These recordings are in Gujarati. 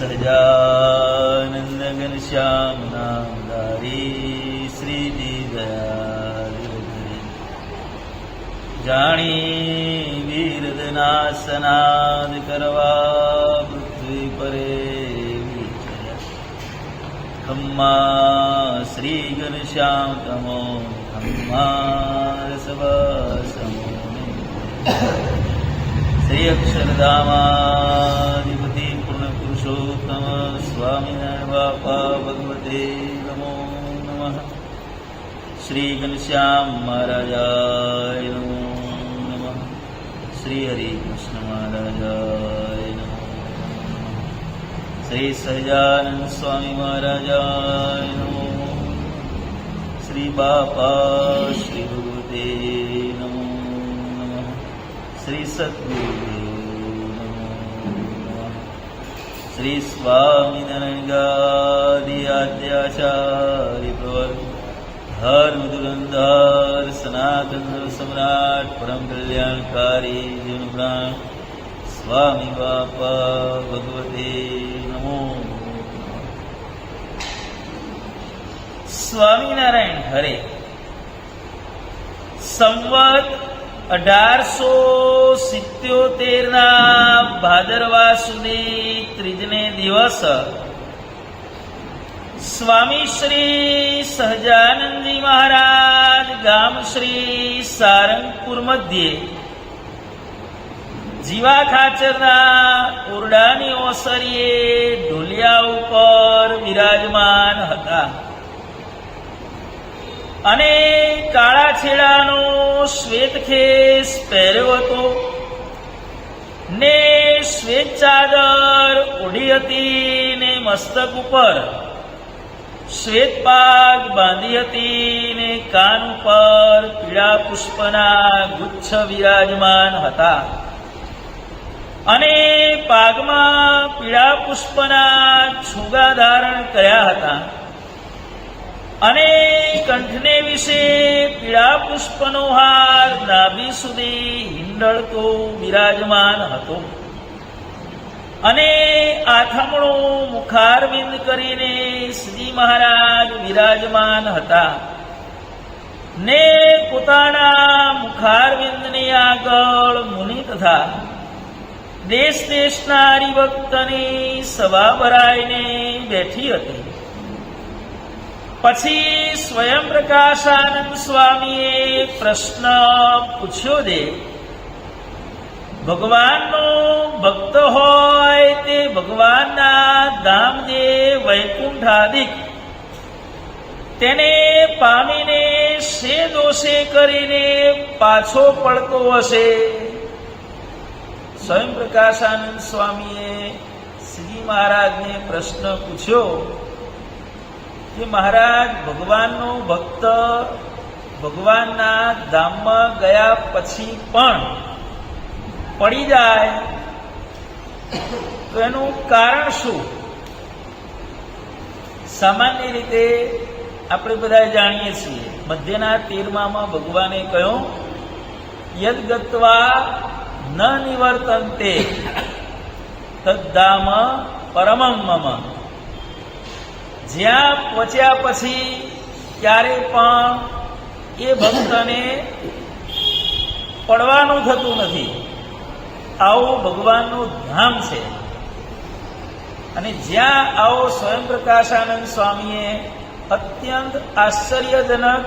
સહજાનંદ ઘનશ્યામ નામ ધારી શ્રી દીદયાલ જાણી વીરદના સનાદ કરવા પૃથ્વી પરે ખમ્મા શ્રી ઘનશ્યામ તમો ખમ્મા રસવાસમો શ્રી અક્ષરધામાધિપતિ પૂર્ણ પુરુષોત્તમ સ્વામિનારાયણ બાપા ભગવતે નમો નમઃ. શ્રી ઘનશ્યામ મહારાજાય નમો નમઃ. શ્રી હરિકૃષ્ણ મહારાજાય નમો નમઃ. શ્રી સહજાનંદ સ્વામી મહારાજાય નમો. શ્રી બાપા શ્રી ભગવતે નમો નમઃ. શ્રી સદગુરુદેવ નમો નમઃ. શ્રી સ્વામિનારાયણ ગાદી આદ્યાચાર્ય પ્રવર્ત ધર્મ ધુરંધર સનાતન સમ્રાટ પરમ કલ્યાણકારી જીવન પ્રાણ સ્વામી બાપા ભગવતે નમો. સ્વામિનારાયણ હરે. સંવત 1877 ભાદરવા સુધી ત્રીજને દિવસ સ્વામી શ્રી સહજાનંદજી મહારાજ ગામ શ્રી સારંગપુર મધ્યે જીવા ખાચરના ઓરડાની ઓસરીએ ઢોલિયા ઉપર વિરાજમાન હતા અને કાળા છેડાનો શ્વેત ખેસ પહેર્યો હતો ને શ્વેત ચાદર ઓઢી હતી ને મસ્તક ઉપર શ્વેત પાગ બાંધી હતી ને કાન ઉપર પીળા પુષ્પના ગુચ્છ વિરાજમાન હતા અને પાગમાં પીળા પુષ્પના છુગા ધારણ કર્યા હતા અને કંઠને વિશે પીળા પુષ્પનો હાર નાભી સુધી હિંડળતો વિરાજમાન હતો અને આથમણો મુખારવિંદ કરીને શ્રી મહારાજ વિરાજમાન હતા ને પોતાના મુખારવિંદની આગળ મુનિ તથા દેશ દેશના હરિભક્તની સભા ભરાઈને બેઠી હતી. પછી સ્વયં પ્રકાશાનંદ સ્વામીએ પ્રશ્ન પૂછ્યો દે ભગવાનનો ભક્ત હોય તે ભગવાનના ધામ જે વૈકુંઠાદિક તેને પામીને શે દોષે કરીને પાછો પડતો હશે. સ્વયં પ્રકાશાનંદ સ્વામીએ શ્રી મહારાજને પ્રશ્ન પૂછ્યો કે મહારાજ, ભગવાનનો ભક્ત ભગવાનના ધામમાં ગયા પછી પણ પડી જાય તો એનું કારણ શું? સામાન્ય રીતે આપણે બધા જાણીએ છીએ, મધ્યના 13માં ભગવાને કહ્યું યદ ગત્વા ન નિવર્તન્તે તદ્ધામ પરમમ મમ. જ્યાં પહોંચ્યા પછી ક્યારે પણ એ ભક્તને પડવાનું થતું નથી. આવું ભગવાનનું ધામ છે. અને જ્યાં આવો સ્વયં પ્રકાશાનંદ સ્વામીએ અત્યંત આશ્ચર્યજનક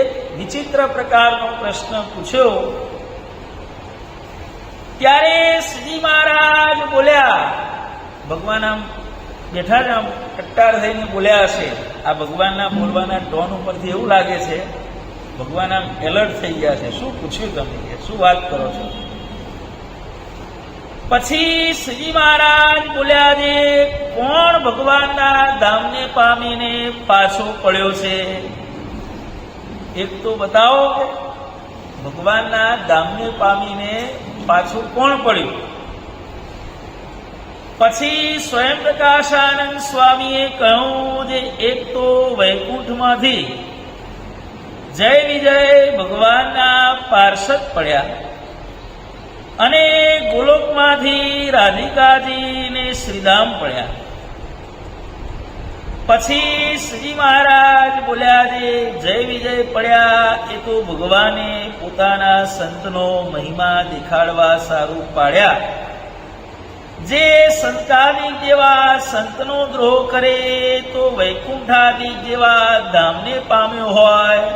એક વિચિત્ર પ્રકારનો પ્રશ્ન પૂછ્યો ત્યારે શ્રી મહારાજ બોલ્યા, ભગવાન આમ બેઠા જ આમ કટ્ટાર થઈને બોલ્યા હશે. આ ભગવાનના બોલવાના ટોન ઉપરથી એવું લાગે છે ભગવાન આમ એલર્ટ થઈ ગયા છે. શું પૂછ્યું તમે? શું વાત કરો છો? પછી શ્રી મહારાજ બોલ્યા છે, કોણ ભગવાનના ધામને પામીને પાછો પડ્યો છે? એક તો બતાવો કે ભગવાનના ધામને પામીને પાછું કોણ પડ્યું? પછી સ્વયં પ્રકાશાનંદ સ્વામીએ કહ્યું જે એક તો વૈકુંઠમાંથી જય વિજય ભગવાનના પાર્ષદ પડ્યા અને ગોલોકમાંથી રાધિકાજીને શ્રીધામ પડ્યા. પછી શ્રીજી મહારાજ બોલ્યા, જે જય વિજય પડ્યા એ તો ભગવાને પોતાના સંતનો મહિમા દેખાડવા સારું પાડ્યા. જે સંતાનિક જેવા સંતનો દ્રોહ કરે તો વૈકુંઠાદિક જેવા ધામને પામ્યો હોય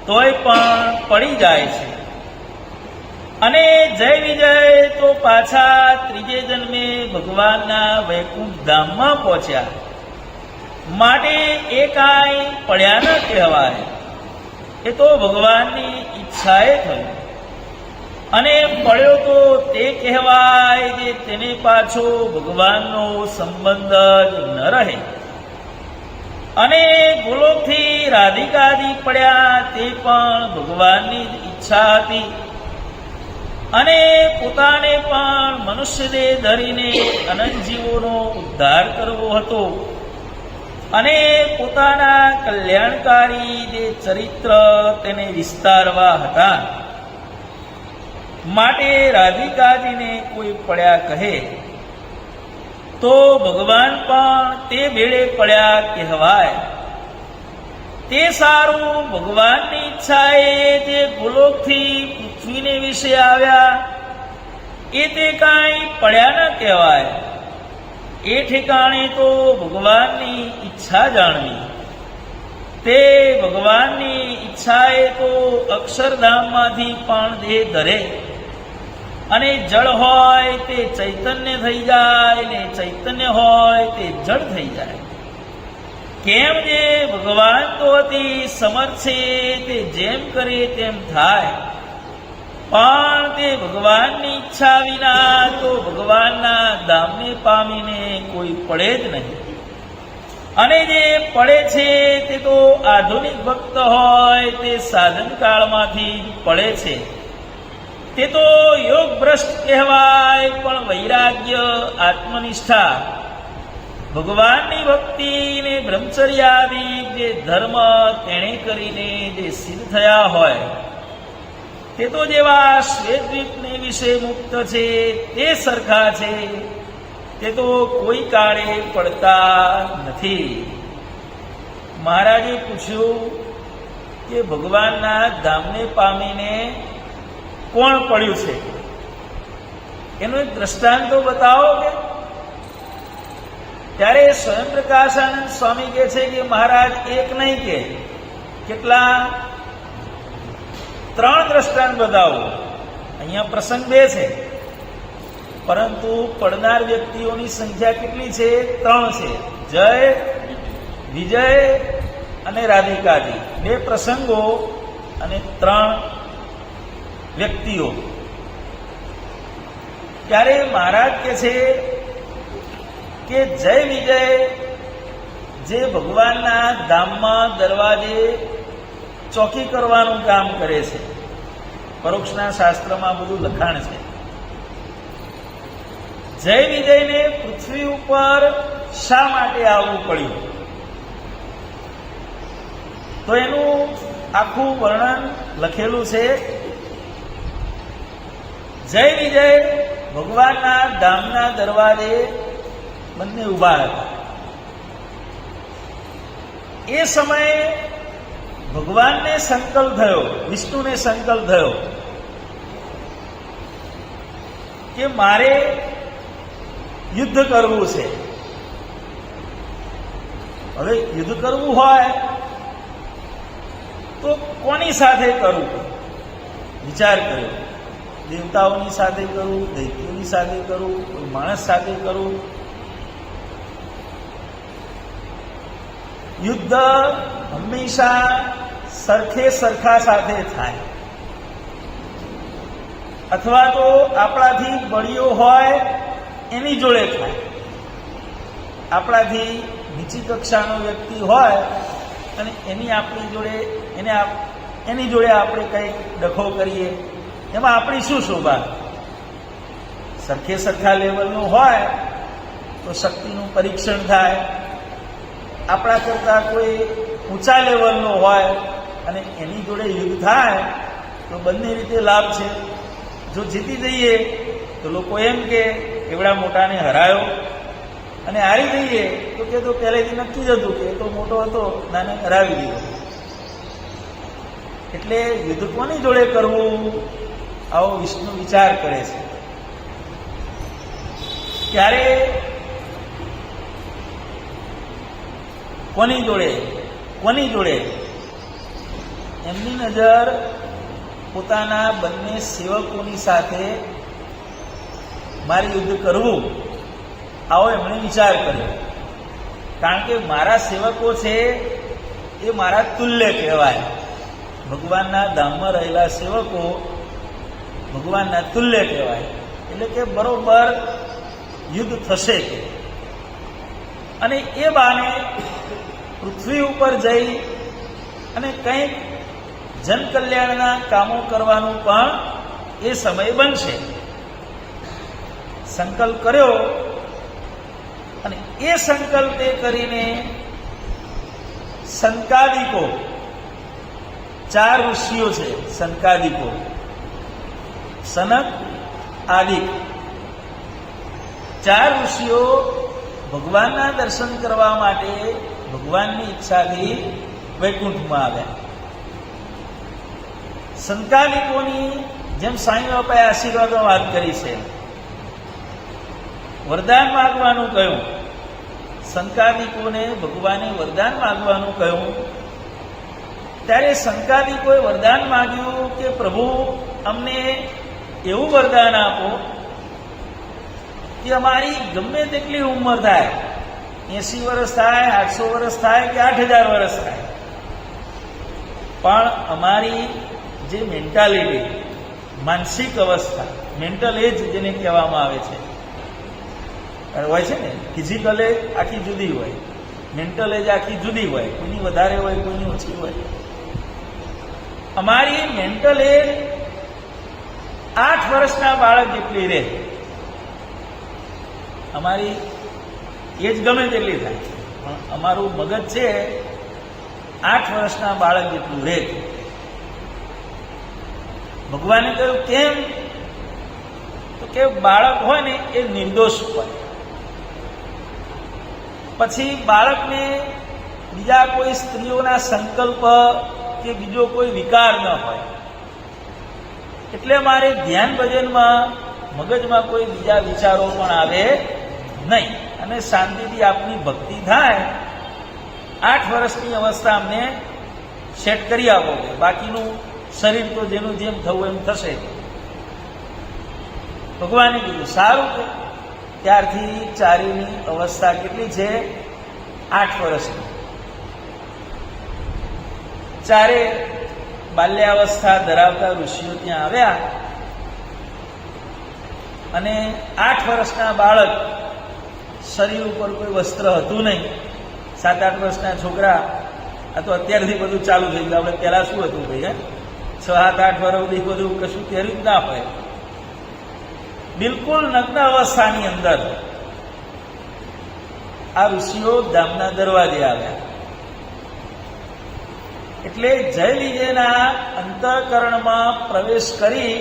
તોય પણ પડી જાય છે. અને જય વિજય તો પાછા ત્રીજે જન્મે ભગવાનના વૈકુંઠ ધામમાં પહોંચ્યા. માટે એ કાંઈ પડ્યા ન કહેવાય, એ તો ભગવાનની ઈચ્છાએ થયું. અને પડ્યો તો તે કહેવાય જે તેને પાછો ભગવાનનો સંબંધ જ ન રહે. અને ગોલોકથી રાધિકાદી પડ્યા તે પણ ભગવાનની જ ઈચ્છા હતી. અને પોતાને પણ મનુષ્ય દેહ ધરીને અનંત જીવોનો ઉદ્ધાર કરવો હતો. અને પોતાના કલ્યાણકારી જે ચરિત્ર તેને વિસ્તારવા હતા. માટે રાધિકાજીને કોઈ પડ્યા કહે તો ભગવાન પણ તે ભેળે પડ્યા કહેવાય. તે સારું ભગવાનની ઈચ્છાએ જે ગોલોકથી પૃથ્વીને વિશે આવ્યા એ તે કાંઈ પડ્યા ન કહેવાય. એ ઠેકાણે તો ભગવાનની ઈચ્છા જાણવી. તે ભગવાનની ઈચ્છાએ તો અક્ષરધામમાંથી પણ દેહ ધરે. અને જળ હોય તે ચૈતન્ય થઈ જાય, ને ચૈતન્ય હોય તે જળ થઈ જાય. કેમ જે ભગવાન તો અતિ સમર્થ છે, તે જેમ કરે તેમ થાય. પણ તે ભગવાનની ઈચ્છા વિના તો ભગવાનના ધામને પામીને કોઈ પડે જ નહીં. અને જે પડે છે તે તો આધુનિક ભક્ત હોય તે સાધન કાળમાંથી પડે છે. તે તો યોગ ભ્રષ્ટ કહેવાય. પણ વૈરાગ્ય, આત્મનિષ્ઠા, ભગવાનની ભક્તિ ને બ્રહ્મચર્યાદિક જે ધર્મ તેણે કરીને જે સિદ્ધ થયા હોય તે તો જેવા શ્વેતદ્વીપને વિશે મુક્ત છે તે સરખા છે. તે તો કોઈ કાળે પડતા નથી. મહારાજે પૂછ્યું કે ભગવાનના ધામને પામીને કોણ પડ્યું છે? એનું એક દ્રષ્ટાંત તો બતાવો કે. ત્યારે સ્વયં પ્રકાશાનંદ સ્વામી કહે છે કે મહારાજ એક નહીં કે કેટલા 3 દ્રષ્ટાંત બતાવો. અહીંયા પ્રસંગ 2 છે, પરંતુ પડનાર વ્યક્તિઓની સંખ્યા કેટલી છે? 3 છે. જય, વિજય અને રાધિકાજી. 2 પ્રસંગો અને 3 વ્યક્તિઓ. ત્યારે મહારાજ કહે છે કે જય વિજય જે ભગવાનના ધામમાં દરવાજે ચોકી કરવાનું કામ કરે છે. પરોક્ષના શાસ્ત્રમાં બધું લખાણ છે. જય વિજયને પૃથ્વી ઉપર શા માટે આવવું પડ્યું? તો એનું આખું વર્ણન લખેલું છે. જય વિજય ભગવાનના ધામના દરવાજે બંને ઊભા હતા. એ સમયે ભગવાનને સંકલ્પ થયો, વિષ્ણુને સંકલ્પ થયો કે મારે યુદ્ધ કરવું છે. હવે યુદ્ધ કરવું હોય તો કોની સાથે કરવું? વિચાર કર્યો. દેવતાઓની સાથે કરું, દૈત્યોની સાથે કરું, કોઈ માણસ સાથે કરું? યુદ્ધ હંમેશા સરખે સરખા સાથે થાય, અથવા તો આપણાથી બળીઓ હોય એની જોડે થાય. આપણાથી નીચી કક્ષાનો વ્યક્તિ હોય અને એની જોડે આપણે કંઈક ડખો કરીએ, એમાં આપણી શું શોભા? સરખે સરખા લેવલનું હોય તો શક્તિનું પરીક્ષણ થાય. આપણા કરતાં કોઈ ઊંચા લેવલનો હોય અને એની જોડે યુદ્ધ થાય તો બંને રીતે લાભ છે. જો જીતી જઈએ તો લોકો એમ કે એવડા મોટાને હરાયો, અને હારી જઈએ તો કે તો પહેલેથી નક્કી જ હતું કે એ તો મોટો હતો, નાને હરાવી દીધો. એટલે યુદ્ધ કોની જોડે કરવું, આવો વિષ્ણુ વિચાર કરે છે. ત્યારે કોની જોડે એમની નજર પોતાના બંને સેવકોની સાથે મારે યુદ્ધ કરવું, આવો એમણે વિચાર કર્યો. કારણ કે મારા સેવકો છે એ મારા તુલ્ય કહેવાય. ભગવાનના ધામમાં રહેલા સેવકો ભગવાનના તુલ્ય કહેવાય. એટલે કે બરોબર યુદ્ધ થશે કે, અને એ બાને પૃથ્વી ઉપર જઈ અને કંઈક જનકલ્યાણના કામો કરવાનું પણ એ સમય બનશે. સંકલ્પ કર્યો, અને એ સંકલ્પે કરીને સંકાદિકો, 4 ઋષિઓ છે સંકાદિકો, સનક, આદિક, 4 ઋષિઓ ભગવાનના દર્શન કરવા માટે ભગવાનની ઈચ્છાથી વૈકુંઠમાં આવ્યા. સંકાલિકોની જેમ સાંઈ બાપાએ આશીર્વાદમાં વાત કરી છે, વરદાન માગવાનું કહ્યું. સંકાદિકોને ભગવાને વરદાન માગવાનું કહ્યું. ત્યારે સંકાદિકોએ વરદાન માગ્યું કે પ્રભુ અમને એવું વરદાન આપો કે અમારી ગમે તેટલી ઉંમર થાય, 80 વર્ષ થાય, 800 વર્ષ થાય કે 8000 વર્ષ થાય, પણ અમારી જે મેન્ટાલિટી, માનસિક અવસ્થા, મેન્ટલ એજ જેને કહેવામાં આવે છે, હોય છે ને, ફિઝિકલ એજ આખી જુદી હોય, મેન્ટલ એજ આખી જુદી હોય, કોઈની વધારે હોય, કોઈની ઓછી હોય. અમારી મેન્ટલ એજ 8 વર્ષના બાળક જેટલી રહે. અમારી એજ ગમે તેટલી થાય, પણ અમારું મગજ છે 8 વર્ષના બાળક જેટલું રહે. ભગવાને કહ્યું કેમ? તો કે બાળક હોય ને એ નિર્દોષ હોય. પછી બાળકને બીજા કોઈ સ્ત્રીઓના સંકલ્પ કે બીજો કોઈ વિકાર ન હોય. એટલે મારે ધ્યાન ભજનમાં મગજમાં કોઈ બીજા વિચારો પણ આવે નહીં, અને શાંતિથી આપની ભક્તિ થાય. 8 વર્ષની અવસ્થા અમને સેટ કરી આપો, કે બાકીનું શરીર તો જેનું જેમ થવું એમ થશે. ભગવાને કીધું સારું. કે ત્યારથી ચારેયની અવસ્થા કેટલી છે? 8 વર્ષની. ચારે બાલ્યાવસ્થા ધરાવતા ઋષિઓ ત્યાં આવ્યા, અને 8 વર્ષના બાળક, શરીર ઉપર કોઈ વસ્ત્ર હતું નહીં. 7-8 વર્ષના છોકરા, આ તો અત્યારથી બધું ચાલુ થઈ ગયું. આપણે પહેલા શું હતું ભાઈ? 6-7-8 વર્ષ સુધી બધું કશું પહેર્યું જ ના હોય. બિલકુલ નગ્ન અવસ્થાની અંદર આ ઋષિઓ ધામના દરવાજે આવ્યા. એટલે જય વિજયના અંતઃકરણમાં પ્રવેશ કરી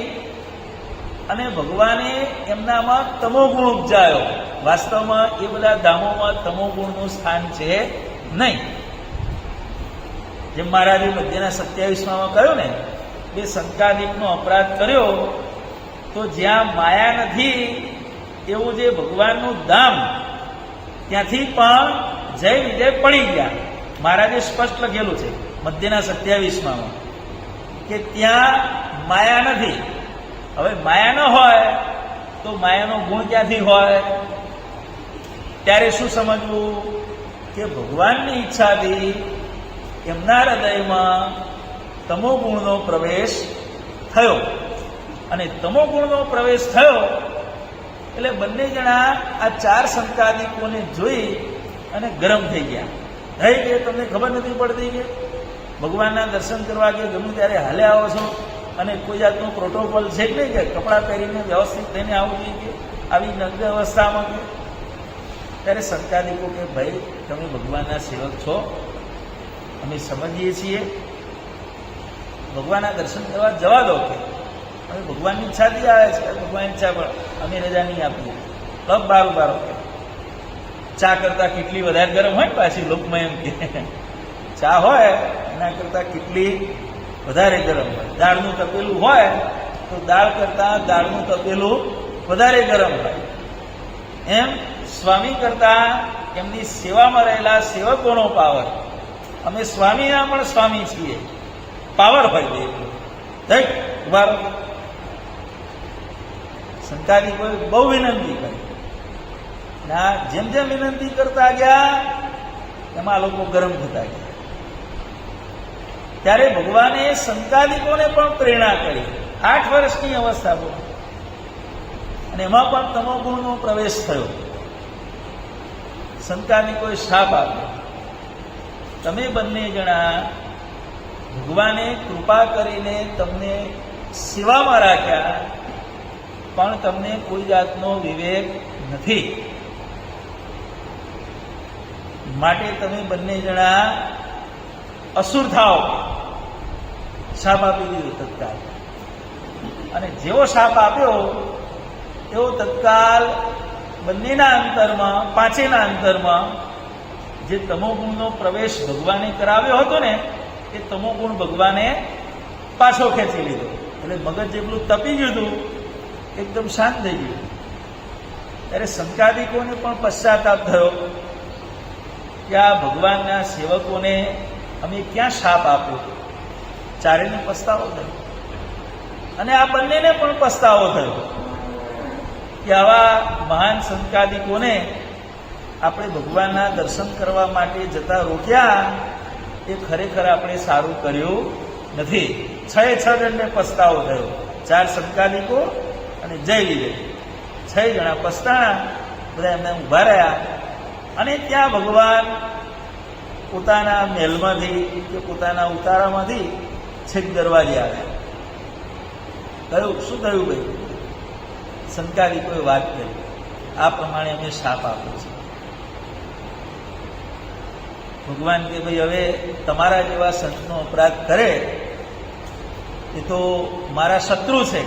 અને ભગવાને એમનામાં તમોગુણ ઉપજાયો. વાસ્તવમાં એ બધા ધામોમાં તમોગુણનું સ્થાન છે નહીં. જેમ મહારાજે મધ્યના 27માં કહ્યું ને, એ સંકાદિકનો અપરાધ કર્યો, તો જ્યાં માયા નથી એવું જે ભગવાનનું ધામ, ત્યાંથી પણ જય વિજય પડી ગયા. મહારાજે સ્પષ્ટ લખેલું છે મધ્યના 27માં કે ત્યાં માયા નથી. હવે માયા ન હોય તો માયાનો ગુણ ક્યાંથી હોય? ત્યારે શું સમજવું? કે ભગવાનની ઈચ્છાથી એમના હૃદયમાં તમોગુણનો પ્રવેશ થયો, અને તમોગુણનો પ્રવેશ થયો એટલે બંને જણા આ 4 સંકાદિકોને જોઈ અને ગરમ થઈ ગયા. થઈ કે તમને ખબર નથી પડતી કે ભગવાનના દર્શન કરવા કે ગમે ત્યારે હાલે આવો છો, અને કોઈ જાતનો પ્રોટોકોલ છે જ નહીં કે કપડાં પહેરીને વ્યવસ્થિત થઈને આવવું જોઈએ કે આવી નગ્ન અવસ્થામાં? કે ત્યારે સંકાદિકો કે ભાઈ તમે ભગવાનના સેવક છો, અમે સમજીએ છીએ, ભગવાનના દર્શન કરવા જવા દો. કે હવે ભગવાનની ઈચ્છાથી આવે છે, ભગવાનની ઈચ્છા પણ અમે રજા નહીં આપીએ. તબ બારો બારો ચા કરતા કેટલી વધારે ગરમ હોય ને, પાછી લોકમાં એમ કે ચા હોય એના કરતા કેટલી વધારે ગરમ હોય. દાળનું તપેલું હોય તો દાળ કરતા દાળનું તપેલું વધારે ગરમ હોય. એમ સ્વામી કરતા એમની સેવામાં રહેલા સેવકોનો પાવર, અમે સ્વામીના પણ સ્વામી છીએ, પાવર હોય છે એટલો. થઈ ઉભારો. શંકાદિકોએ બહુ વિનંતી કરી. ના જેમ જેમ વિનંતી કરતા ગયા એમાં આ લોકો ગરમ થતા ગયા. ત્યારે ભગવાને શંકાદિકોને પણ પ્રેરણા કરી. 8 વર્ષની અવસ્થા બોલ, અને એમાં પણ તમોગુણનો પ્રવેશ થયો. શંકાદિકોએ શાપ આપ્યો, તમે બંને જણા ભગવાને કૃપા કરીને તમને સેવામાં રાખ્યા, પણ તમને કોઈ જાતનો વિવેક નથી, માટે તમે બંને જણા અસુર થાઓ. શાપ આપી દીધો તત્કાલ. અને જેવો શાપ આપ્યો એવો તત્કાલ બંનેના અંતરમાં, પાંચેના અંતરમાં જે તમોગુણનો પ્રવેશ ભગવાને કરાવ્યો હતો ને, એ તમોગુણ ભગવાને પાછો ખેંચી લીધો. એટલે મગજ જેટલું તપી ગયું હતું એકદમ શાંત થઈ ગયું. ત્યારે શંકાદિકોને પણ પશ્ચાતાપ થયો કે આ ભગવાનના સેવકોને અમે ક્યાં શાપ આપ્યો. ચારેને પસ્તાવો થયો, અને આ બંનેને પણ પસ્તાવો થયો કે આવા મહાન શંકાદિકોને આપણે ભગવાનના દર્શન કરવા માટે જતા રોક્યા, એ ખરેખર આપણે સારું કર્યું નથી. 6 જણને પસ્તાવો થયો, 4 શંકાદિકો અને જય વિજય. 6 જણા પસ્તાણા. બધા એમને ઊભા રહ્યા, અને ત્યાં ભગવાન પોતાના મહેલમાંથી કે પોતાના ઉતારામાંથી છેક દરવાજે આવ્યા. કહ્યું, શું થયું ભાઈ? શંકાદિકોએ વાત કરી, આ પ્રમાણે અમે શાપ આપ્યો છે. ભગવાન કે ભાઈ હવે તમારા જેવા સંતનો અપરાધ કરે એ તો મારા શત્રુ છે.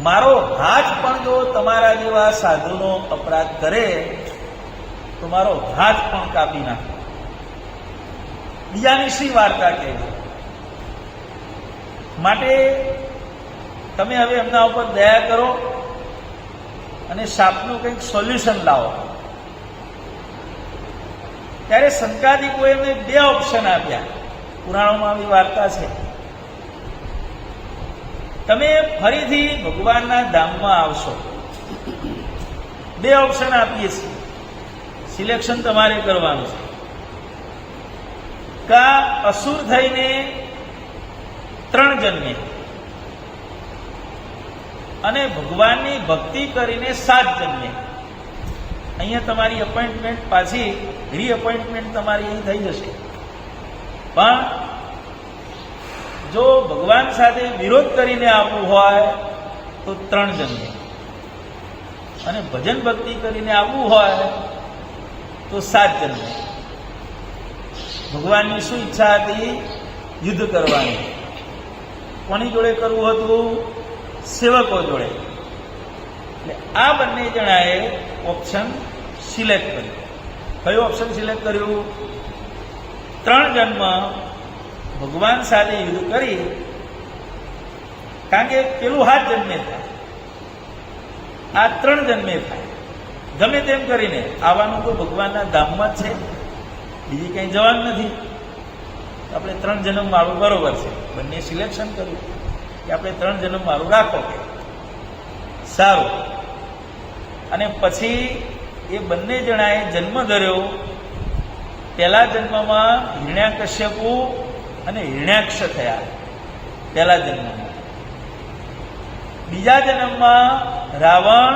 મારો હાથ પણ જો તમારા જેવા સાધુનો અપરાધ કરે તો મારો હાથ પણ કાપી નાખો. બીજાની શી વાર્તા કહેવી? માટે તમે હવે એમના ઉપર દયા કરો અને શાપનું કંઈક સોલ્યુશન લાવો. ત્યારે શંકાદિકોએ એમને 2 ઓપ્શન આપ્યા. પુરાણોમાં આવી વાર્તા છે. તમે ફરીથી ભગવાનના ધામમાં આવશો, 2 ઓપ્શન આપીએ છીએ, સિલેક્શન તમારે કરવાનું છે. કા અસુર થઈને 3 જન્મે, અને ભગવાનની ભક્તિ કરીને 7 જન્મે. અહીંયા તમારી અપોઇન્ટમેન્ટ પાછી રીઅપોઇન્ટમેન્ટ તમારી અહીં થઈ જશે. પણ જો ભગવાન સાથે વિરોધ કરીને આવવું હોય તો 3 જન્મે, અને ભજન ભક્તિ કરીને આવવું હોય તો 7 જન્મે. ભગવાનની શું ઈચ્છા હતી? યુદ્ધ કરવાની. કોની જોડે કરવું હતું? સેવકો જોડે. એટલે આ બંને જણાએ ઓપ્શન સિલેક્ટ કર્યું. કયું ઓપ્શન સિલેક્ટ કર્યું? 3 જન્મ ભગવાન સાથે યુદ્ધ કરી, કારણ કે પેલું 7 જન્મે થાય, આ 3 જન્મે થાય. ગમે તેમ કરીને આવવાનું તો ભગવાનના ધામમાં જ છે, બીજી કંઈ જવાનું નથી. આપણે 3 જન્મ વાળું બરોબર છે. બંને સિલેક્શન કર્યું કે આપણે 3 જન્મ વાળું રાખો કે સારું. અને પછી એ બંને જણાએ જન્મ ધર્યો. પહેલા જન્મમાં હિરણ્યકશ્યપુ અને હિરણ્યાક્ષ થયા પહેલા જન્મમાં. બીજા જન્મમાં રાવણ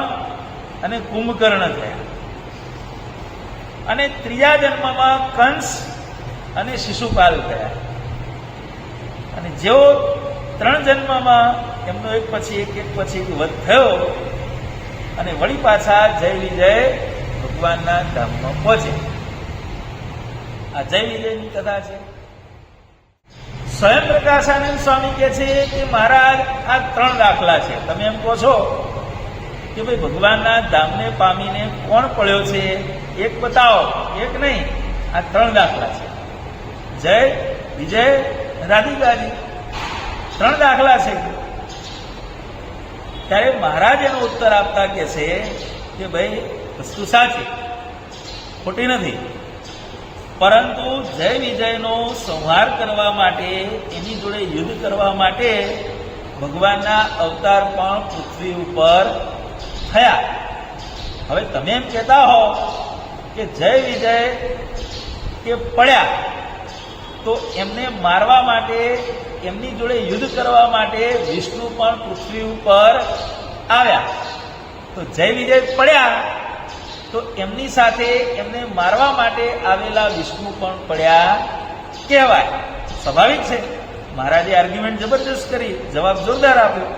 અને કુંભકર્ણ થયા. અને ત્રીજા જન્મમાં કંસ અને શિશુપાલ થયા. અને જેવો 3 જન્મમાં એમનો એક પછી એક વધ થયો, અને વળી પાછા જય વિજય ભગવાનના ધામમાં પહોંચે. આ જય વિજયની કથા છે. સ્વયં પ્રકાશાનંદ સ્વામી કહે છે કે મહારાજ આ 3 દાખલા છે. તમે એમ કહો છો કે ભાઈ ભગવાનના ધામને પામીને કોણ પડ્યો છે, એક બતાવો. એક નહીં, આ 3 દાખલા છે. જય, વિજય, રાધિકાજી, 3 દાખલા છે. ત્યારે મહારાજ એનો ઉત્તર આપતા કહે છે કે ભાઈ વસ્તુ સાચી, ખોટી નથી, પરંતુ જય વિજયનો સંહાર કરવા માટે, એની જોડે યુદ્ધ કરવા માટે ભગવાનના અવતાર પણ પૃથ્વી ઉપર થયા. હવે તમે એમ કહેતા હો કે જય વિજય કે પડ્યા તો એમને મારવા માટે, એમની જોડે યુદ્ધ કરવા માટે વિષ્ણુ પણ પૃથ્વી ઉપર આવ્યા. તો જય વિજય પડ્યા તો એમની સાથે એમને મારવા માટે આવેલા વિષ્ણુ પણ પડ્યા કહેવાય. સ્વાભાવિક છે. મહારાજે આર્ગ્યુમેન્ટ જબરજસ્ત કરી, જવાબ જોરદાર આપ્યો.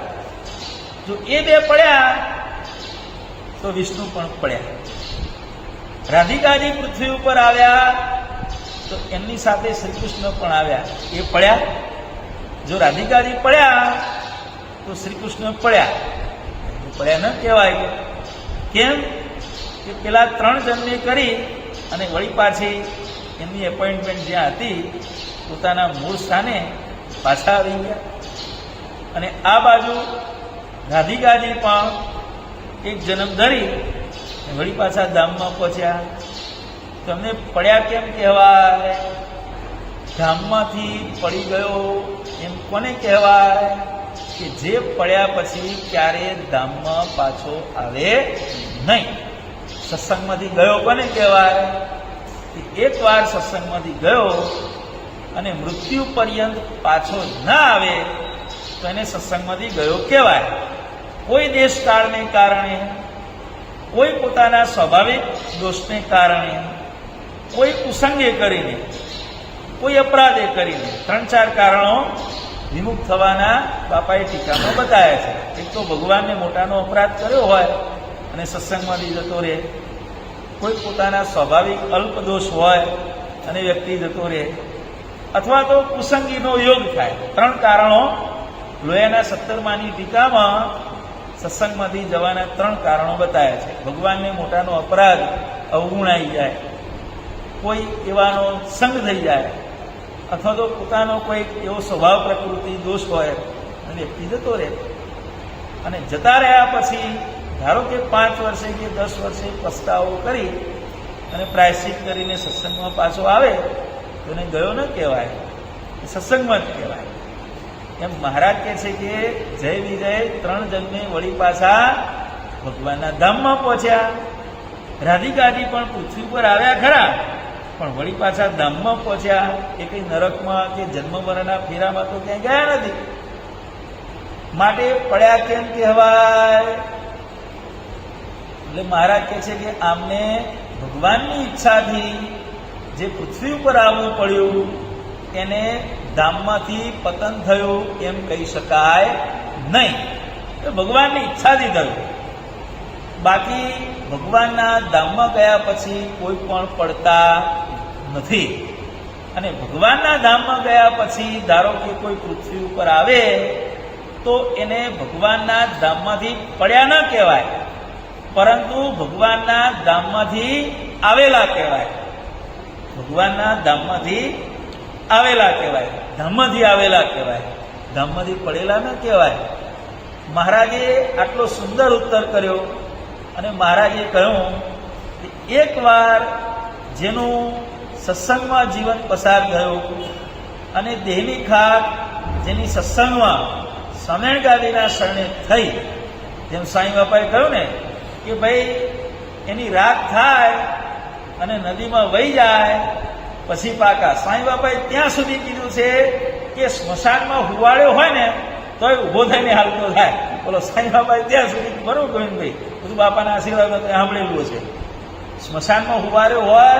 જો એ 2 પડ્યા તો વિષ્ણુ પણ પડ્યા. રાધિકાજી પૃથ્વી ઉપર આવ્યા તો એમની સાથે શ્રી કૃષ્ણ પણ આવ્યા, એ પડ્યા. જો રાધિકાજી પડ્યા તો શ્રી કૃષ્ણ પડ્યા. પડ્યા ન કહેવાય. કેમ કે પેલા 3 જન્મે કરી અને વળી પાછી એમની એપોઇન્ટમેન્ટ જ્યાં હતી પોતાના મૂળ સ્થાને પાછા આવી ગયા. અને આ બાજુ રાધિકાજી પણ એક જન્મ ધરી વળી પાછા ધામમાં પહોંચ્યા. તમને પડ્યા કેમ કહેવાય? ધામમાંથી પડી ગયો એમ કોને કહેવાય? કે જે પડ્યા પછી ક્યારે ધામમાં પાછો આવે નહીં. સત્સંગમાંથી ગયો કોને કહેવાય? કે એકવાર સત્સંગમાંથી ગયો અને મૃત્યુ પર્યંત પાછો ના આવે તો એને સત્સંગમાંથી ગયો કહેવાય. કોઈ દેશકાળને કારણે, કોઈ પોતાના સ્વાભાવિક દોષને કારણે, કોઈ કુસંગે કરીને, કોઈ અપરાધે કરીને 3-4 કારણો વિમુખ થવાના બાપાએ ટીકામાં બતાવ્યા છે. એક તો ભગવાનને મોટાનો અપરાધ કર્યો હોય અને સત્સંગમાંથી જતો રહે, કોઈ પોતાના સ્વાભાવિક અલ્પ દોષ હોય અને વ્યક્તિ જતો રહે, અથવા તો કુસંગીનો યોગ થાય. 3 કારણો લોયાના 17માની ટીકામાં સત્સંગમાંથી જવાના 3 કારણો બતાવ્યા છે. ભગવાનને મોટાનો અપરાધ અવગુણાઈ જાય, કોઈ એવાનો સંગ થઈ જાય, અથવા તો પોતાનો કોઈ એવો સ્વભાવ પ્રકૃતિ દોષ હોય અને વ્યક્તિ જતો રહે. અને જતા રહ્યા પછી ધારો કે 5 વર્ષે કે 10 વર્ષે પસ્તાવો કરી અને પ્રાયશ્ચિત કરીને સત્સંગમાં પાછો આવે તો એને ગયો ન કહેવાય, સત્સંગમાં જ કહેવાય. એમ મહારાજ કહે છે કે જય વિજય 3 જન્મે વળી પાછા ભગવાનના ધામમાં પહોંચ્યા. રાધિકાજી પણ પૃથ્વી પર આવ્યા ખરા, પણ વળી પાછા ધામમાં પહોંચ્યા. એ કંઈ નરકમાં કે જન્મ મરણના ફેરામાં તો ક્યાંય ગયા નથી. માટે પડ્યા કેમ કહેવાય? એટલે મહારાજ કહે છે કે આમને ભગવાનની ઈચ્છાથી જે પૃથ્વી ઉપર આવવું પડ્યું એને ધામમાંથી પતન થયું એમ કહી શકાય નહીં. ભગવાનની ઈચ્છાથી થયું. બાકી ભગવાનના ધામમાં ગયા પછી કોઈ પણ પડતા નથી. અને ભગવાનના ધામમાં ગયા પછી ધારો કે કોઈ પૃથ્વી ઉપર આવે તો એને ભગવાનના ધામમાંથી પડ્યા ન કહેવાય, પરંતુ ભગવાનના ધામમાંથી આવેલા કહેવાય. ભગવાનના ધામમાંથી આવેલા કહેવાય, ધામમાંથી આવેલા કહેવાય, ધામમાંથી પડેલા ન કહેવાય. મહારાજે આટલો સુંદર ઉત્તર કર્યો અને મહારાજે કહ્યું કે એકવાર જેનું સત્સંગમાં જીવન પસાર થયું અને દેહની ખાક જેની સત્સંગમાં સ્વામિનારાયણ ગાદીના શરણે થઈ, જેમ સાંઈ બાપાએ કહ્યું ને કે ભાઈ એની રાખ થાય અને નદીમાં વહી જાય પછી પાકા. સાંઈ બાપાએ ત્યાં સુધી કીધું છે કે સ્મશાનમાં હુવાડ્યો હોય ને તોય ઊભો થઈને હાલતો થાય. બોલો, સાંઈ બાપાએ ત્યાં સુધી, બરોબર ગોવિંદભાઈ, બધું બાપાના આશીર્વાદમાં તો સાંભળેલું છે. સ્મશાનમાં હુવાડ્યો હોય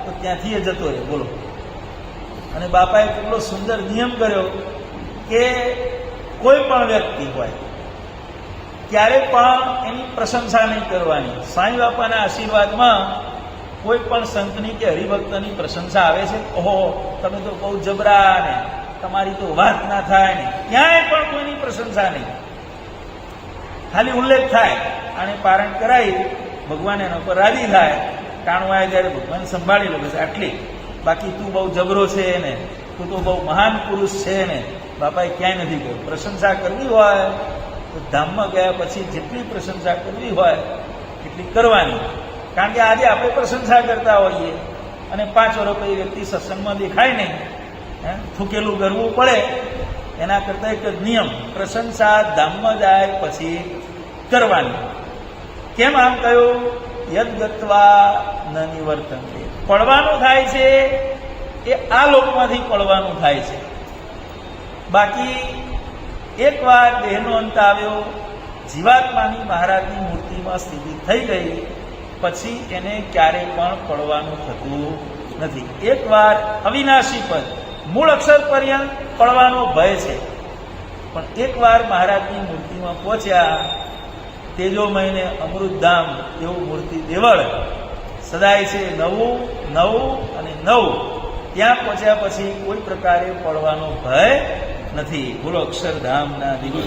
તો ત્યાંથી એ જતો રહે. બોલો. અને બાપાએ કેટલો સુંદર નિયમ કર્યો કે કોઈ પણ વ્યક્તિ હોય ક્યારે પણ એની પ્રશંસા નહીં કરવાની. સાંઈ બાપાના આશીર્વાદમાં કોઈ પણ સંતની કે હરિભક્તની પ્રશંસા આવે છે, ઓહો તમે તો બહુ જબરા ને તમારી તો વાત ના થાય નહીં, ક્યાંય પણ કોઈની પ્રશંસા નહીં, ખાલી ઉલ્લેખ થાય અને પારણ કરાવી ભગવાન એના ઉપર રાજી થાય, ટાણું આવે ત્યારે ભગવાન સંભાળી લો બસ આટલી. બાકી તું બહુ જબરો છે ને, તું તો બહુ મહાન પુરુષ છે ને, બાપાએ ક્યાંય નથી કહ્યું. પ્રશંસા કરવી હોય તો ધામમાં ગયા પછી જેટલી પ્રશંસા કરવી હોય એટલી કરવાની. કારણ કે આજે આપણે પ્રશંસા કરતા હોઈએ અને 5 વર્ષ પછી વ્યક્તિ સત્સંગમાં દેખાય નહીં, થૂકેલું કરવું પડે. એના કરતાં એક જ નિયમ, પ્રશંસા ધામમાં જાય પછી કરવાની. કેમ આમ કહ્યું? યદ્ગત્વા ન નિવર્તન્તે. પડવાનું થાય છે એ આ લોકમાંથી પડવાનું થાય છે. બાકી એકવાર દેહનો અંત આવ્યો, જીવાત્માની મહારાજની મૂર્તિમાં સ્થિતિ થઈ ગઈ પછી એને ક્યારેય પણ પડવાનું થતું નથી. એકવાર અવિનાશી પદ મૂળ અક્ષર પર્યંત પડવાનો ભય છે, પણ એકવાર મહારાજની મૂર્તિમાં પહોંચ્યા, તેજોમયને અમૃતધામ એવું મૂર્તિ દેવળ સદાય છે, નવું નવું અને નવું. ત્યાં પહોંચ્યા પછી કોઈ પ્રકારે પડવાનો ભય નથી. બોલો અક્ષરધામના દિવ્ય.